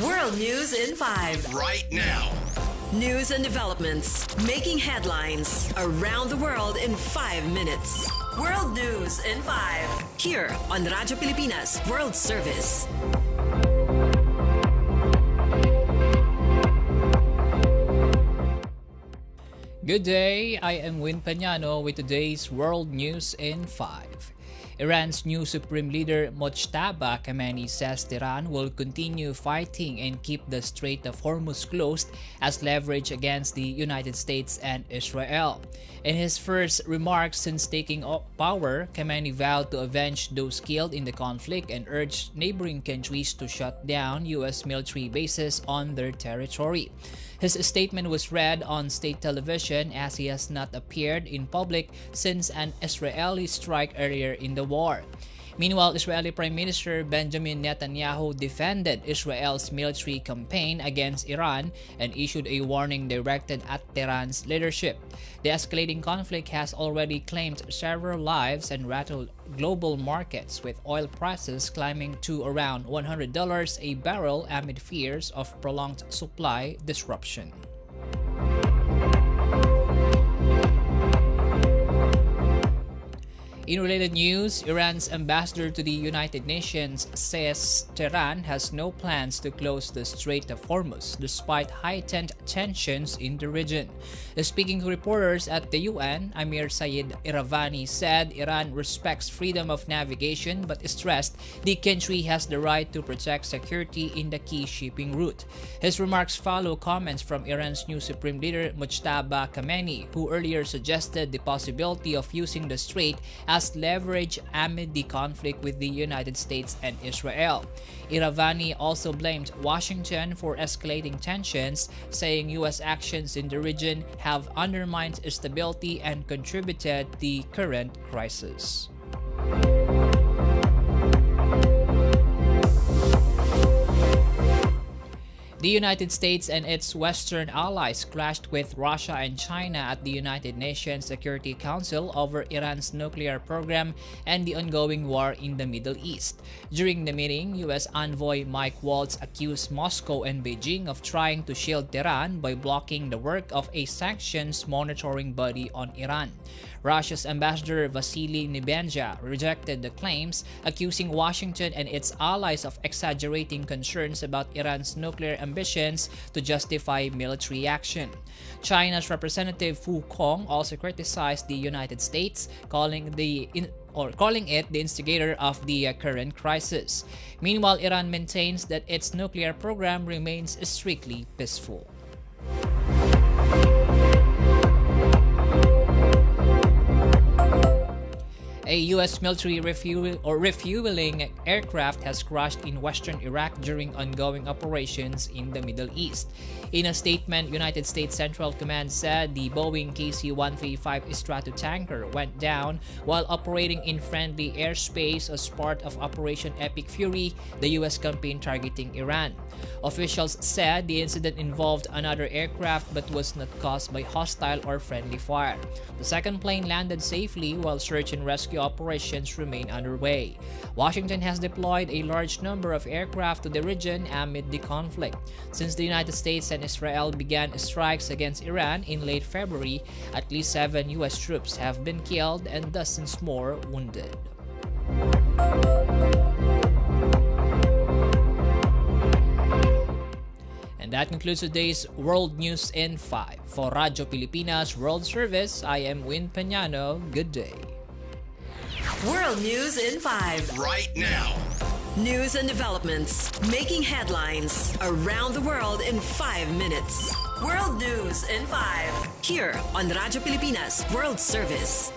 World News in 5. Right now. News and developments making headlines around the world in 5 minutes. World News in 5. Here on Radyo Pilipinas World Service. Good day, I am Peñano with today's World News in 5. Iran's new Supreme Leader Mojtaba Khamenei says Tehran will continue fighting and keep the Strait of Hormuz closed as leverage against the United States and Israel. In his first remarks since taking power, Khamenei vowed to avenge those killed in the conflict and urged neighboring countries to shut down U.S. military bases on their territory. His statement was read on state television as he has not appeared in public since an Israeli strike earlier in the war. Meanwhile, Israeli Prime Minister Benjamin Netanyahu defended Israel's military campaign against Iran and issued a warning directed at Tehran's leadership. The escalating conflict has already claimed several lives and rattled global markets, with oil prices climbing to around $100 a barrel amid fears of prolonged supply disruption. In related news, Iran's ambassador to the United Nations says Tehran has no plans to close the Strait of Hormuz despite heightened tensions in the region. Speaking to reporters at the UN, Amir Saeed Iravani said Iran respects freedom of navigation but stressed the country has the right to protect security in the key shipping route. His remarks follow comments from Iran's new Supreme Leader Mojtaba Khamenei, who earlier suggested the possibility of using the strait as leverage amid the conflict with the United States and Israel. Iravani also blamed Washington for escalating tensions, saying U.S. actions in the region have undermined stability and contributed to the current crisis. The United States and its Western allies clashed with Russia and China at the United Nations Security Council over Iran's nuclear program and the ongoing war in the Middle East. During the meeting, U.S. envoy Mike Waltz accused Moscow and Beijing of trying to shield Tehran by blocking the work of a sanctions monitoring body on Iran. Russia's ambassador Vasily Nebenzia rejected the claims, accusing Washington and its allies of exaggerating concerns about Iran's nuclear ambitions to justify military action. China's representative Fu Kong also criticized the United States, calling it the instigator of the current crisis. Meanwhile, Iran maintains that its nuclear program remains strictly peaceful. A U.S. military refueling aircraft has crashed in western Iraq during ongoing operations in the Middle East. In a statement, United States Central Command said the Boeing KC-135 Stratotanker went down while operating in friendly airspace as part of Operation Epic Fury, the U.S. campaign targeting Iran. Officials said the incident involved another aircraft but was not caused by hostile or friendly fire. The second plane landed safely while search and rescue operations remain underway. Washington has deployed a large number of aircraft to the region amid the conflict. Since the United States and Israel began strikes against Iran in late February, at least 7 U.S. troops have been killed and dozens more wounded. And that concludes today's World News in 5. For Radyo Pilipinas World Service, I am Peñano. Good day. World News in 5. Right now. News and developments making headlines around the world in 5 minutes. World News in 5. Here on Radyo Pilipinas World Service.